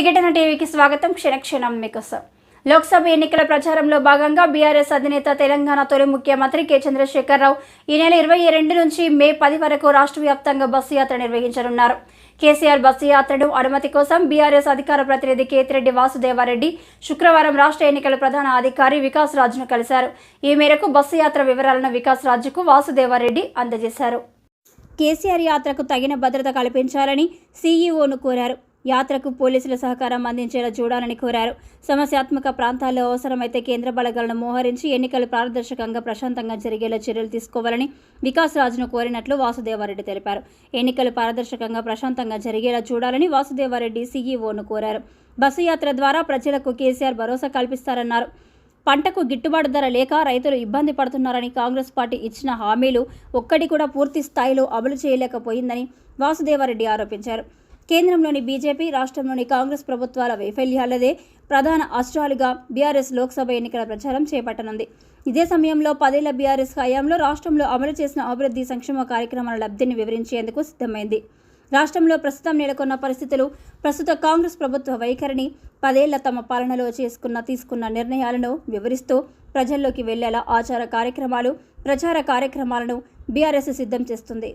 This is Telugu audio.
ప్రతిఘటన టీవీకి స్వాగతం. క్షణక్షణం మీకోసం. లోక్సభ ఎన్నికల ప్రచారంలో భాగంగా బీఆర్ఎస్ అధినేత తెలంగాణ తొలి ముఖ్యమంత్రి కె చంద్రశేఖరరావు ఈ నెల 22 నుంచి మే 10 వరకు రాష్ట్ర వ్యాప్తంగా బస్సు యాత్ర నిర్వహించనున్నారు. కేసీఆర్ బస్సు యాత్రను అనుమతి కోసం బీఆర్ఎస్ అధికార ప్రతినిధి కేతిరెడ్డి వాసుదేవారెడ్డి శుక్రవారం రాష్ట్ర ఎన్నికల ప్రధాన అధికారి వికాస్ రాజ్ను కలిశారు. ఈ మేరకు బస్సు యాత్ర వివరాలను వికాస్ రాజ్కు వాసుదేవారెడ్డి అందజేశారు. కేసీఆర్ యాత్రకు తగిన భద్రత కల్పించాలని సీఈఓను కోరారు. యాత్రకు పోలీసుల సహకారం అందించేలా చూడాలని కోరారు. సమస్యాత్మక ప్రాంతాల్లో అవసరమైతే కేంద్ర బలగాలను మోహరించి ఎన్నికలు పారదర్శకంగా ప్రశాంతంగా జరిగేలా చర్యలు తీసుకోవాలని వికాస్ రాజ్ను కోరినట్లు వాసుదేవారెడ్డి తెలిపారు. ఎన్నికలు పారదర్శకంగా ప్రశాంతంగా జరిగేలా చూడాలని వాసుదేవారెడ్డి సీఈఓను కోరారు. బస్సు యాత్ర ద్వారా ప్రజలకు కేసీఆర్ భరోసా కల్పిస్తారన్నారు. పంటకు గిట్టుబాటు ధర లేక రైతులు ఇబ్బంది పడుతున్నారని, కాంగ్రెస్ పార్టీ ఇచ్చిన హామీలు ఒక్కటి కూడా పూర్తి స్థాయిలో అమలు చేయలేకపోయిందని వాసుదేవారెడ్డి ఆరోపించారు. కేంద్రంలోని బీజేపీ, రాష్ట్రంలోని కాంగ్రెస్ ప్రభుత్వాల వైఫల్యాలదే ప్రధాన అస్త్రాలుగా బీఆర్ఎస్ లోక్సభ ఎన్నికల ప్రచారం చేపట్టనుంది. ఇదే సమయంలో 10 ఏళ్ల బీఆర్ఎస్ హయాంలో రాష్ట్రంలో అమలు చేసిన అభివృద్ధి సంక్షేమ కార్యక్రమాల లబ్ధిని వివరించేందుకు సిద్ధమైంది. రాష్ట్రంలో ప్రస్తుతం నెలకొన్న పరిస్థితులు, ప్రస్తుత కాంగ్రెస్ ప్రభుత్వ వైఖరిని, 10 ఏళ్ల తమ పాలనలో తీసుకున్న నిర్ణయాలను వివరిస్తూ ప్రజల్లోకి వెళ్లేలా ఆచార కార్యక్రమాలు, ప్రచార కార్యక్రమాలను బీఆర్ఎస్ సిద్ధం చేస్తుంది.